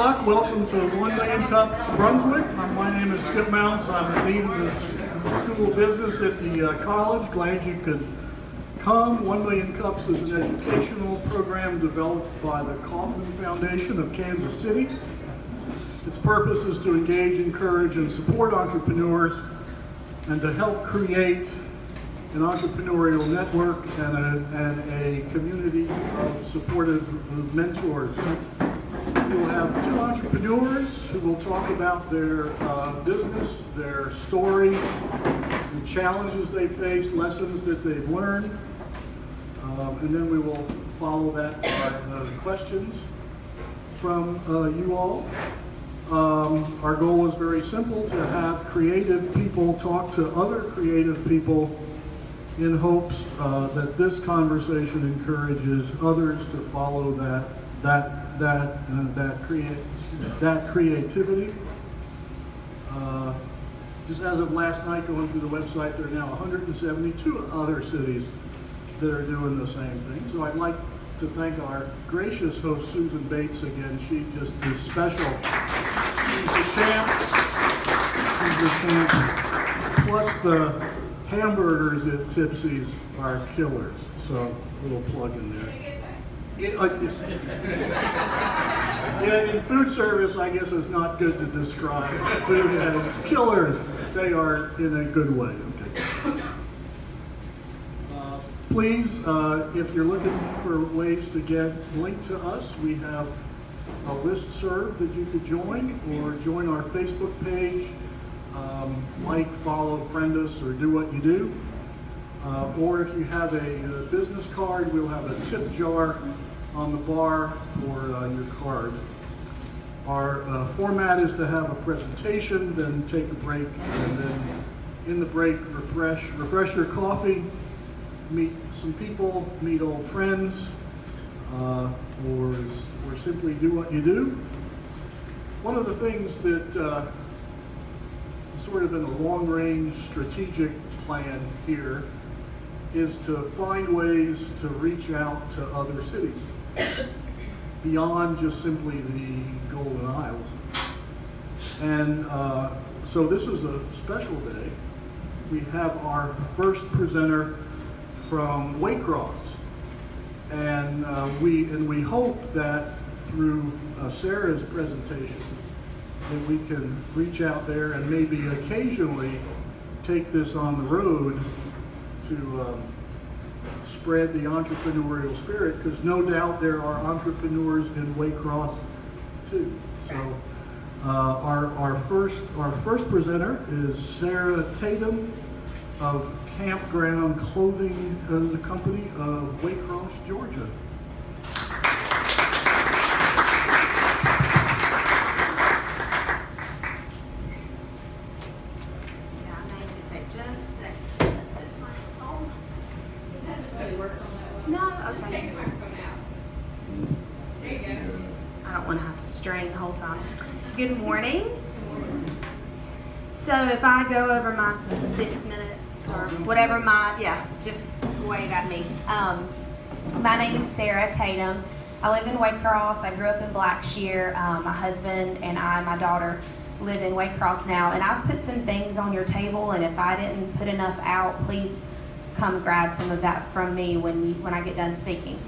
o'clock. Welcome to 1 Million Cups Brunswick. My name is Skip Mounts. I'm the Dean of the School of Business at the college. Glad you could come. 1 Million Cups is an educational program developed by the Kaufman Foundation of Kansas City. Its purpose is to engage, encourage, and support entrepreneurs and to help create an entrepreneurial network and a community of supportive mentors. We'll have two entrepreneurs who will talk about their business, their story, the challenges they face, lessons that they've learned, and then we will follow that by questions from you all. Our goal is very simple: to have creative people talk to other creative people in hopes that this conversation encourages others to follow that creativity. Just as of last night, going through the website, there are now 172 other cities that are doing the same thing. So I'd like to thank our gracious host, Susan Bates, again. She just is special. She's the champ. She's the champ. Plus the hamburgers at Tipsy's are killers. So a little plug in there. Yeah, in food service, I guess it's not good to describe food as killers. They are in a good way. Okay. Please, if you're looking for ways to get linked to us, we have a listserv that you could join, or join our Facebook page. Like, follow, friend us, or do what you do. Or if you have a business card, we'll have a tip jar on the bar for your card. Our format is to have a presentation, then take a break, and then in the break, refresh your coffee, meet some people, meet old friends, or simply do what you do. One of the things that sort of in a long-range strategic plan here is to find ways to reach out to other cities beyond just simply the Golden Isles. And so this is a special day. We have our first presenter from Waycross, and we hope that through Sarah's presentation that we can reach out there and maybe occasionally take this on the road to spread the entrepreneurial spirit, because no doubt there are entrepreneurs in Waycross too. So our first presenter is Sarah Tatum of Campground Clothing, the company of Waycross, Georgia. Good morning. So if I go over my 6 minutes or whatever just wave at me. My name is Sarah Tatum. I live in Waycross. I grew up in Blackshear. My husband and my daughter live in Waycross now. And I've put some things on your table, and if I didn't put enough out, please come grab some of that from me when I get done speaking.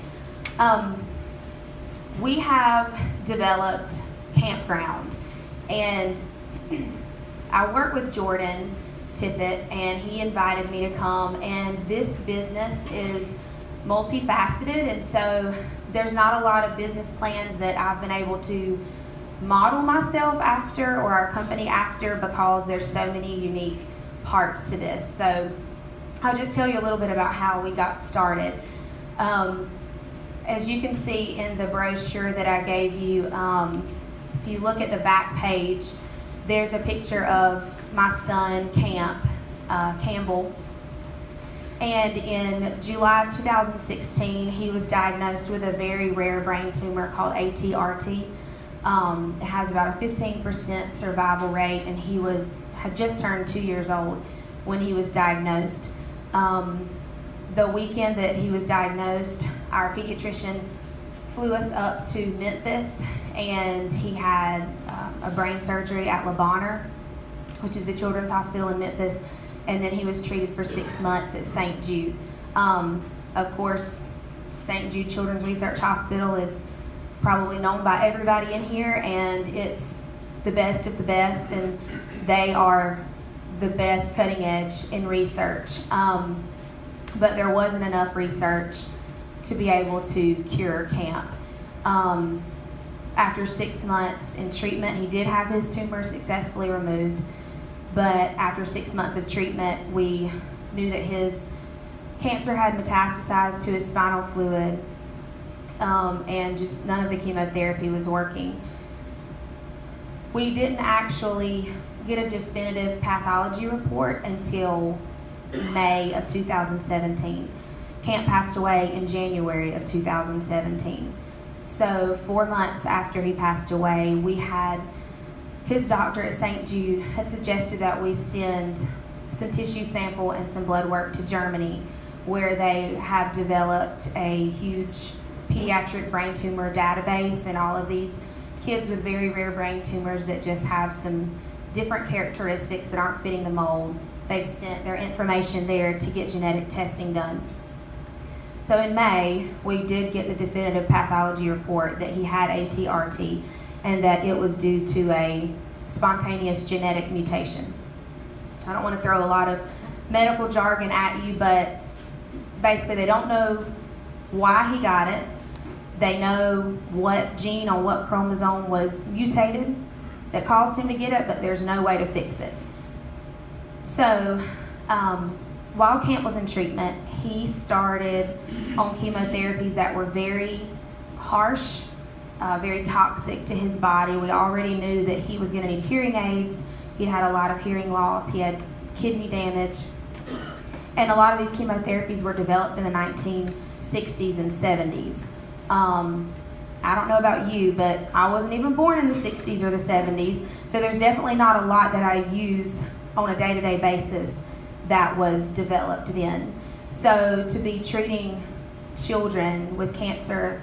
We have developed Campground, and I work with Jordan Tippett, and he invited me to come, and this business is multifaceted, and so there's not a lot of business plans that I've been able to model myself after or our company after, because there's so many unique parts to this. So I'll just tell you a little bit about how we got started. As you can see in the brochure that I gave you, if you look at the back page, there's a picture of my son, Campbell. And in July 2016, he was diagnosed with a very rare brain tumor called ATRT. It has about a 15% survival rate, and he had just turned 2 years old when he was diagnosed. The weekend that he was diagnosed, our pediatrician flew us up to Memphis, and he had a brain surgery at Le Bonheur, which is the children's hospital in Memphis, and then he was treated for 6 months at St. Jude. Of course, St. Jude Children's Research Hospital is probably known by everybody in here, and it's the best of the best, and they are the best cutting edge in research. But there wasn't enough research to be able to cure Camp. After 6 months in treatment, he did have his tumor successfully removed, but after 6 months of treatment, we knew that his cancer had metastasized to his spinal fluid, and just none of the chemotherapy was working. We didn't actually get a definitive pathology report until May of 2017. Camp passed away in January of 2017. So 4 months after he passed away, his doctor at St. Jude had suggested that we send some tissue sample and some blood work to Germany, where they have developed a huge pediatric brain tumor database, and all of these kids with very rare brain tumors that just have some different characteristics that aren't fitting the mold. They've sent their information there to get genetic testing done. So in May, we did get the definitive pathology report that he had ATRT and that it was due to a spontaneous genetic mutation. So I don't want to throw a lot of medical jargon at you, but basically they don't know why he got it. They know what gene on what chromosome was mutated that caused him to get it, but there's no way to fix it. So while Camp was in treatment, he started on chemotherapies that were very harsh, very toxic to his body. We already knew that he was going to need hearing aids. He had a lot of hearing loss. He had kidney damage. And a lot of these chemotherapies were developed in the 1960s and 70s. I don't know about you, but I wasn't even born in the 60s or the 70s, so there's definitely not a lot that I use on a day-to-day basis that was developed then. So to be treating children with cancer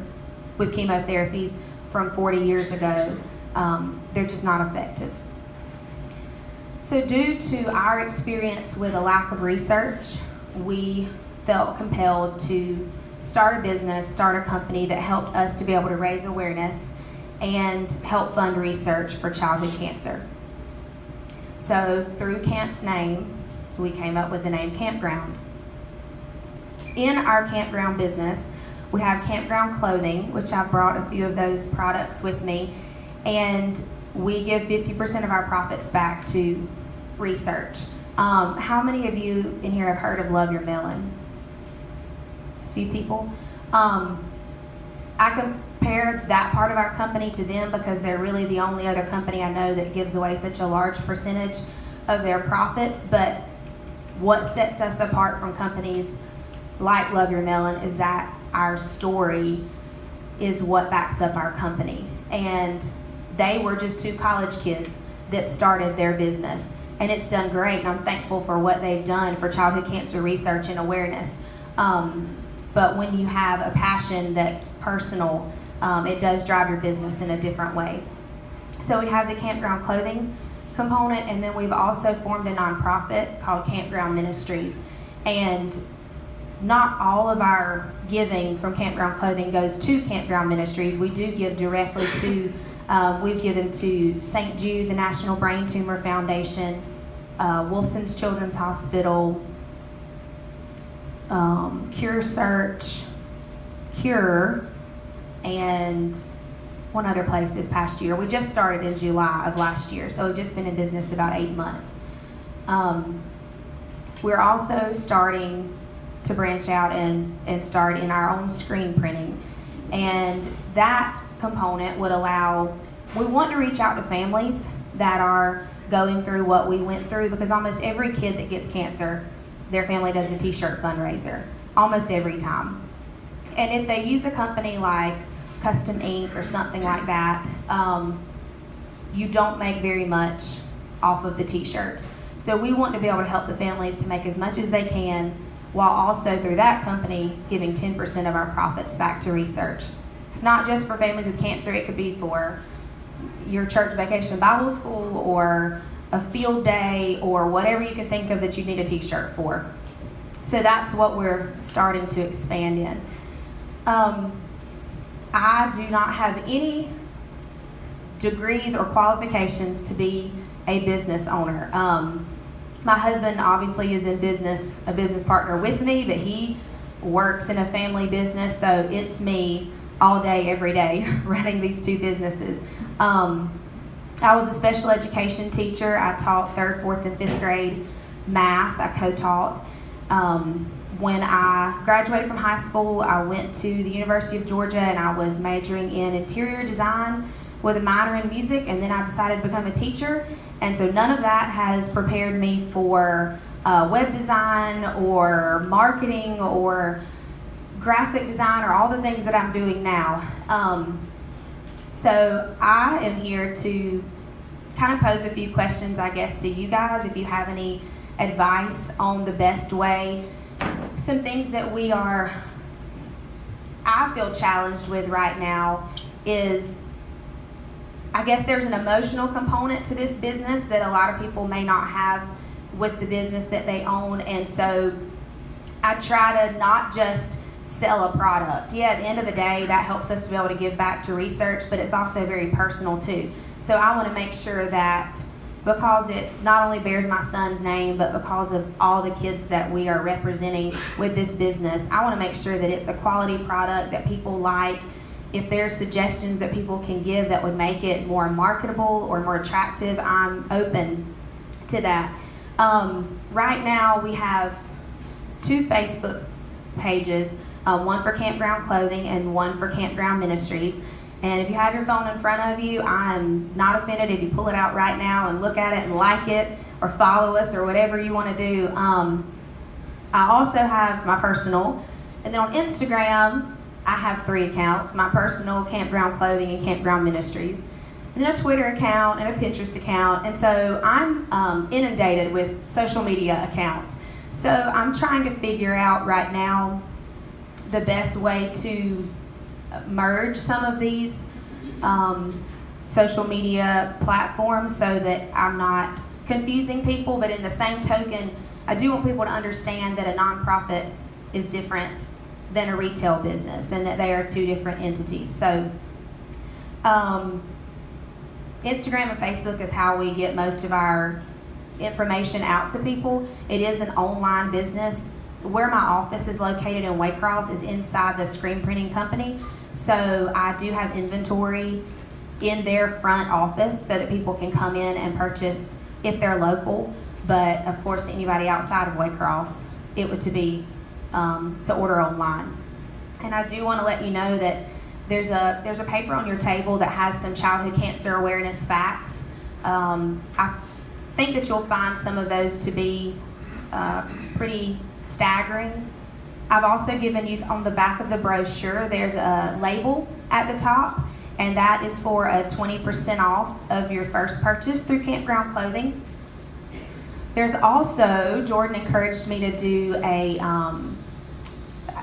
with chemotherapies from 40 years ago, they're just not effective. So due to our experience with a lack of research, we felt compelled to start a business, start a company that helped us to be able to raise awareness and help fund research for childhood cancer. So through Camp's name, we came up with the name Campground. In our campground business, we have campground clothing, which I've brought a few of those products with me, and we give 50% of our profits back to research. How many of you in here have heard of Love Your Melon? A few people. I compare that part of our company to them because they're really the only other company I know that gives away such a large percentage of their profits. But what sets us apart from companies like Love Your Melon is that our story is what backs up our company. And they were just two college kids that started their business, and it's done great, and I'm thankful for what they've done for childhood cancer research and awareness. But when you have a passion that's personal, it does drive your business in a different way. So we have the campground clothing component, and then we've also formed a nonprofit called Campground Ministries. And not all of our giving from campground clothing goes to Campground Ministries. We do give directly to, we've given to St. Jude, the National Brain Tumor Foundation, Wolfson's Children's Hospital, Cure Search, Cure, and one other place this past year. We just started in July of last year, so we've just been in business about 8 months. We're also starting to branch out and start in our own screen printing. And that component would allow, we want to reach out to families that are going through what we went through, because almost every kid that gets cancer, their family does a t-shirt fundraiser, almost every time. And if they use a company like Custom Ink or something like that, you don't make very much off of the t-shirts. So we want to be able to help the families to make as much as they can, while also through that company giving 10% of our profits back to research. It's not just for families with cancer, it could be for your church vacation Bible school or a field day or whatever you can think of that you need a t-shirt for. So that's what we're starting to expand in. I do not have any degrees or qualifications to be a business owner. My husband obviously is in business, a business partner with me, but he works in a family business, so it's me all day, every day, running these two businesses. I was a special education teacher. I taught 3rd, 4th, and 5th grade math. I co-taught. When I graduated from high school, I went to the University of Georgia and I was majoring in interior design with a minor in music, and then I decided to become a teacher. And so none of that has prepared me for web design or marketing or graphic design or all the things that I'm doing now. So I am here to kind of pose a few questions, I guess, to you guys, if you have any advice on the best way. Some things that I feel challenged with right now is, I guess there's an emotional component to this business that a lot of people may not have with the business that they own. And so I try to not just sell a product. Yeah, at the end of the day, that helps us to be able to give back to research, but it's also very personal too. So I want to make sure that, because it not only bears my son's name, but because of all the kids that we are representing with this business, I want to make sure that it's a quality product that people like. If there's suggestions that people can give that would make it more marketable or more attractive, I'm open to that. Right now we have 2 Facebook pages, one for Campground Clothing and one for Campground Ministries. And if you have your phone in front of you, I'm not offended if you pull it out right now and look at it and like it or follow us or whatever you want to do. I also have my personal, and then on Instagram, I have 3 accounts: my personal, Campground Clothing, and Campground Ministries, and then a Twitter account and a Pinterest account. And so I'm inundated with social media accounts. So I'm trying to figure out right now the best way to merge some of these social media platforms so that I'm not confusing people, but in the same token, I do want people to understand that a nonprofit is different than a retail business and that they are 2 different entities. So Instagram and Facebook is how we get most of our information out to people. It is an online business. Where my office is located in Waycross is inside the screen printing company. So I do have inventory in their front office so that people can come in and purchase if they're local. But of course, anybody outside of Waycross, it would be to order online. And I do want to let you know that there's a paper on your table that has some childhood cancer awareness facts. I think that you'll find some of those to be pretty staggering. I've also given you, on the back of the brochure, there's a label at the top, and that is for a 20% off of your first purchase through Campground Clothing. There's also, Jordan encouraged me to do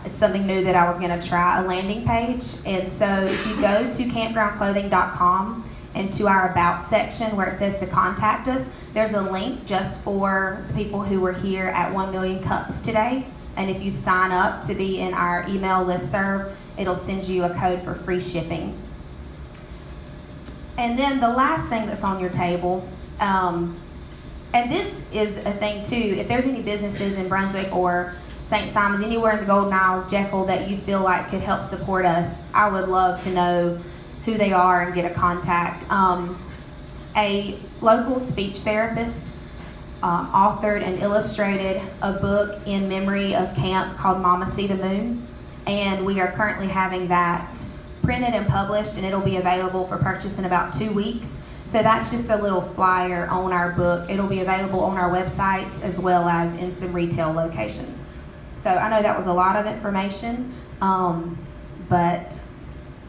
something new that I was going to try, a landing page. And so if you go to campgroundclothing.com and to our About section where it says to contact us, there's a link just for people who were here at 1 Million Cups today. And if you sign up to be in our email listserv, it'll send you a code for free shipping. And then the last thing that's on your table, and this is a thing too, if there's any businesses in Brunswick or St. Simons, anywhere in the Golden Isles, Jekyll, that you feel like could help support us, I would love to know who they are and get a contact. A local speech therapist authored and illustrated a book in memory of camp called Mama See the Moon, and we are currently having that printed and published, and it'll be available for purchase in about 2 weeks. So that's just a little flyer on our book. It'll be available on our websites as well as in some retail locations. So I know that was a lot of information, but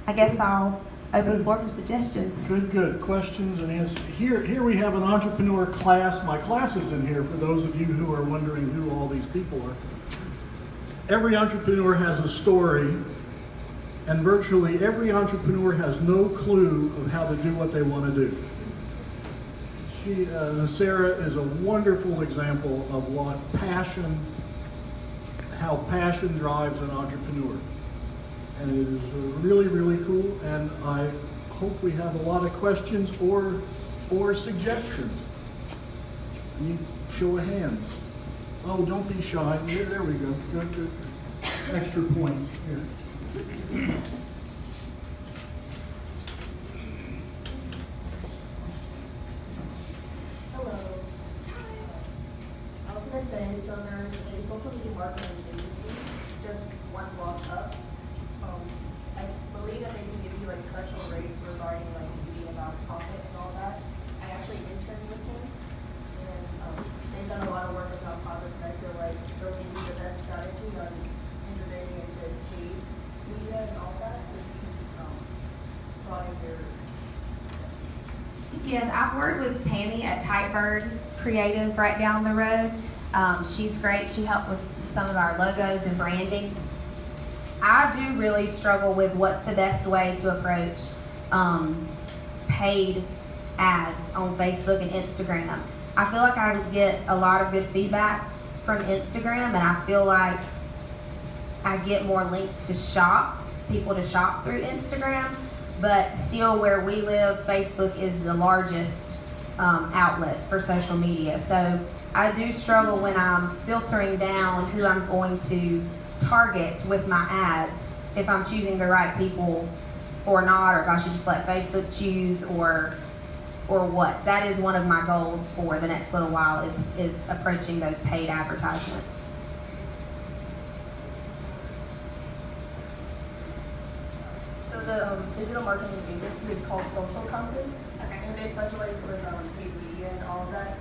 I guess I'll open the floor for suggestions. Good. Questions and answers. Here we have an entrepreneur class. My class is in here for those of you who are wondering who all these people are. Every entrepreneur has a story, And virtually every entrepreneur has no clue of how to do what they want to do. Sarah is a wonderful example of how passion drives an entrepreneur. And it is really, really cool, and I hope we have a lot of questions or suggestions. I need show of hands. Oh, don't be shy. There we go. Good. Extra points here. Hello. I was gonna say, so there's a social media marketing agency just one block up. I believe that they can give you like special rates regarding like being about profit and all that. I actually interned with him, and they've done a lot of work with nonprofits, and I feel like they'll give you the best strategy on integrating into paid media and all that, so you can broaden your investment. Yes, I've worked with Tammy at Tightbird Creative right down the road. She's great. She helped with some of our logos and branding. I do really struggle with what's the best way to approach paid ads on Facebook and Instagram. I feel like I get a lot of good feedback from Instagram, and I feel like I get more links to people to shop through Instagram, but still where we live, Facebook is the largest outlet for social media. So I do struggle when I'm filtering down who I'm going to target with my ads, if I'm choosing the right people or not, or if I should just let Facebook choose or what. That is one of my goals for the next little while is approaching those paid advertisements. So the digital marketing agency is called Social Compass, and they specialize with paid media and all of that.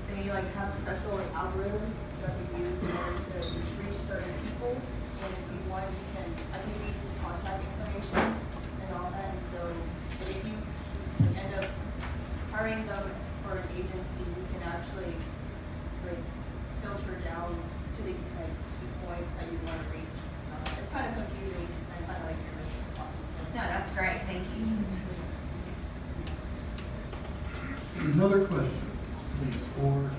They have special algorithms that they use in order to reach certain people. And if you want, I can give you his contact information and all that. And so if you end up hiring them for an agency, you can actually filter down to the key points that you want to reach. It's kind of confusing. I kind of like yours. No, that's great. Thank you. Another question, please, or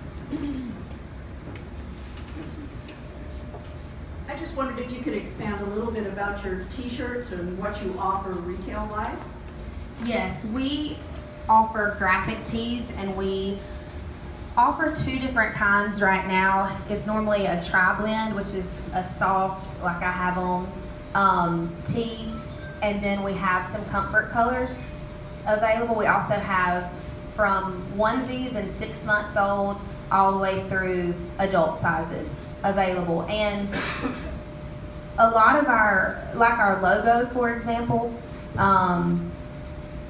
I just wondered if you could expand a little bit about your t-shirts and what you offer retail-wise. Yes, we offer graphic tees, and we offer two different kinds right now. It's normally a tri-blend, which is a soft, like I have on, tee, and then we have some comfort colors available. We also have from onesies and 6 months old all the way through adult sizes available. And a lot of our logo, for example,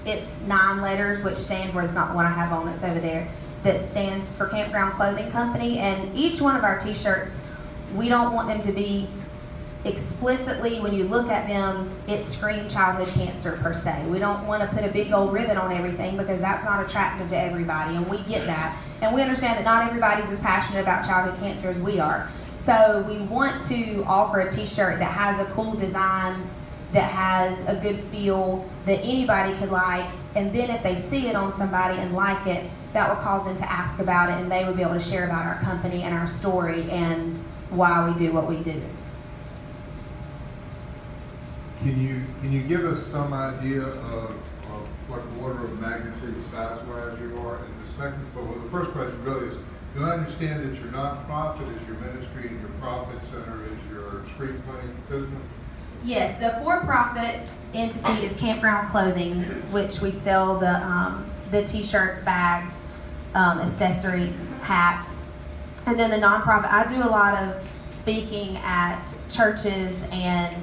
it's 9 letters, which stand for, it's not the one I have on, it's over there, that stands for Campground Clothing Company. And each one of our t-shirts, we don't want them to be explicitly, when you look at them, it screams childhood cancer per se. We don't want to put a big gold ribbon on everything because that's not attractive to everybody, and we get that. And we understand that not everybody's as passionate about childhood cancer as we are. So we want to offer a t-shirt that has a cool design, that has a good feel, that anybody could like, and then if they see it on somebody and like it, that will cause them to ask about it, and they would be able to share about our company and our story and why we do what we do. Can you give us some idea of what order of magnitude size-wise you are? And the first question really is, do I understand that your nonprofit is your ministry and your profit center is your screenplay business? Yes, the for-profit entity is Campground Clothing, which we sell the t-shirts, bags, accessories, hats. And then the nonprofit, I do a lot of speaking at churches and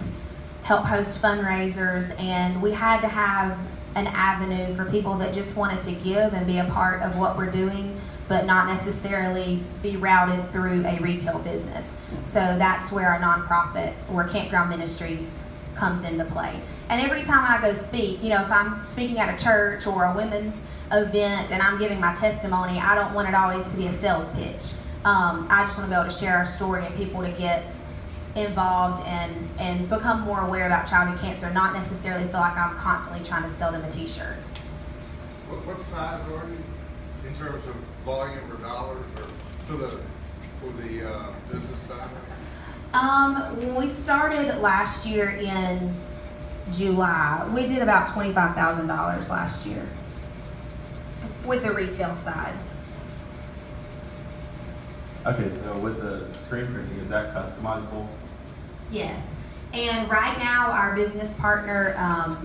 help host fundraisers, and we had to have an avenue for people that just wanted to give and be a part of what we're doing, but not necessarily be routed through a retail business. So that's where our nonprofit, or Campground Ministries, comes into play. And every time I go speak, if I'm speaking at a church or a women's event and I'm giving my testimony, I don't want it always to be a sales pitch. I just want to be able to share our story and people to get involved and become more aware about childhood cancer, not necessarily feel like I'm constantly trying to sell them a t-shirt. What size are you in terms of volume or dollars or for the business side? When we started last year in July, we did about $25,000 last year with the retail side. Okay, so with the screen printing, is that customizable? Yes, and right now our business partner,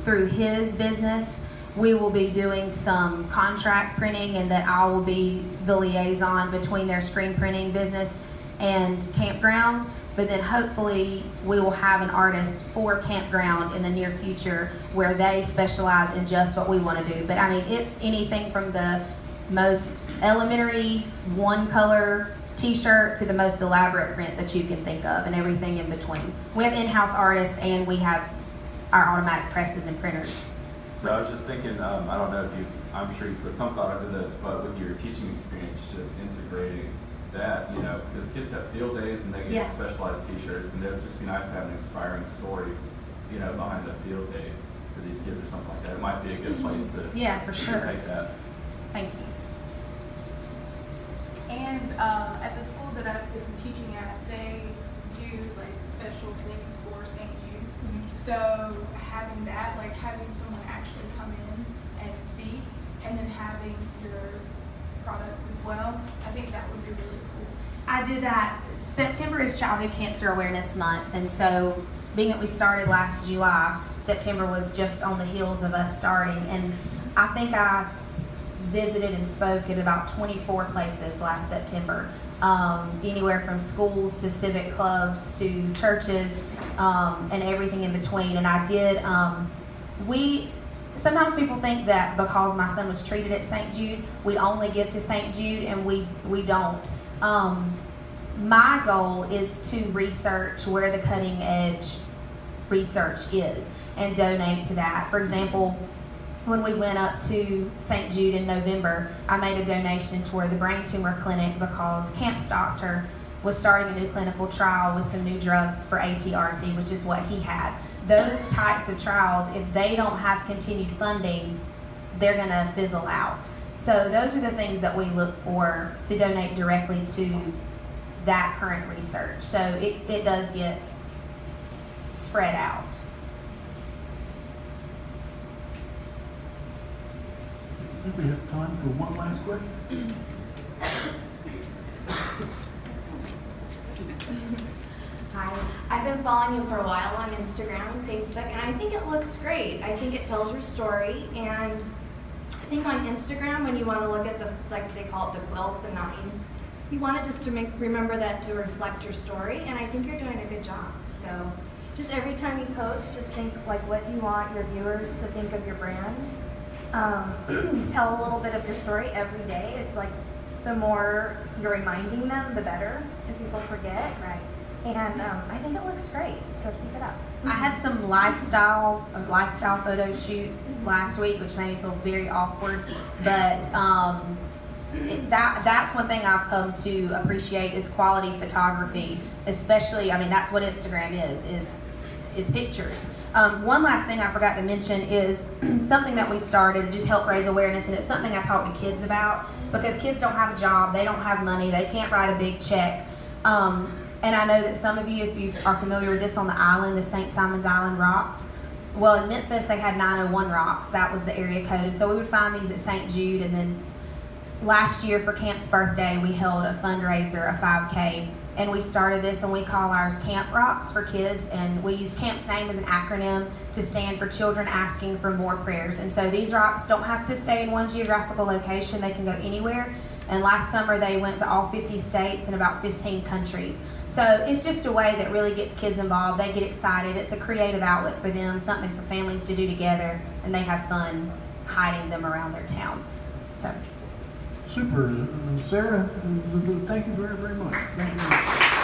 through his business, we will be doing some contract printing, and that I will be the liaison between their screen printing business and Campground. But then hopefully we will have an artist for Campground in the near future where they specialize in just what we want to do. But I mean, it's anything from the most elementary one color t-shirt to the most elaborate print that you can think of, and everything in between. We have in-house artists, and we have our automatic presses and printers. So I was just thinking, I don't know if I'm sure you put some thought into this, but with your teaching experience, just integrating that, because kids have field days and they get Yeah. specialized t-shirts, and it would just be nice to have an inspiring story, behind the field day for these kids or something like that. It might be a good place to, Yeah, for to sure. take that. Thank you. And at the school that I've been teaching at, they do like special things for St. Jude's. So having that, like having someone actually come in and speak, and then having your products as well, I think that would be really cool. I do that. September is Childhood Cancer Awareness Month, and so being that we started last July, September was just on the heels of us starting, and I think I visited and spoke at about 24 places last September, anywhere from schools to civic clubs to churches, and everything in between. And I did, sometimes people think that because my son was treated at St. Jude, we only give to St. Jude, and we don't. My goal is to research where the cutting edge research is and donate to that. For example, when we went up to St. Jude in November, I made a donation toward the brain tumor clinic because Camp's doctor was starting a new clinical trial with some new drugs for ATRT, which is what he had. Those types of trials, if they don't have continued funding, they're gonna fizzle out. So those are the things that we look for to donate directly to that current research. So it does get spread out. I think we have time for one last question. Hi, I've been following you for a while on Instagram and Facebook, and I think it looks great. I think it tells your story, and I think on Instagram, when you want to look at the, like they call it the quilt, the 9, you want it just to remember that to reflect your story, and I think you're doing a good job. So just every time you post, just think like, what do you want your viewers to think of your brand? Tell a little bit of your story every day. It's like the more you're reminding them, the better, as people forget, right? And I think it looks great, so keep it up. I had some lifestyle photo shoot last week, which made me feel very awkward. But that's one thing I've come to appreciate is quality photography. Especially, I mean, that's what Instagram is pictures. One last thing I forgot to mention is something that we started to just help raise awareness, and it's something I talk to kids about because kids don't have a job, they don't have money, they can't write a big check. And I know that some of you, if you are familiar with this on the island, the St. Simon's Island rocks. Well, in Memphis, they had 901 rocks. That was the area code. And so we would find these at St. Jude. And then last year for Camp's birthday, we held a fundraiser, a 5K. And we started this, and we call ours Camp Rocks for kids. And we used Camp's name as an acronym to stand for Children Asking for More Prayers. And so these rocks don't have to stay in one geographical location. They can go anywhere. And last summer, they went to all 50 states and about 15 countries. So it's just a way that really gets kids involved. They get excited. It's a creative outlet for them, something for families to do together, and they have fun hiding them around their town. So. Super. Sarah, thank you very, very much. Thank you.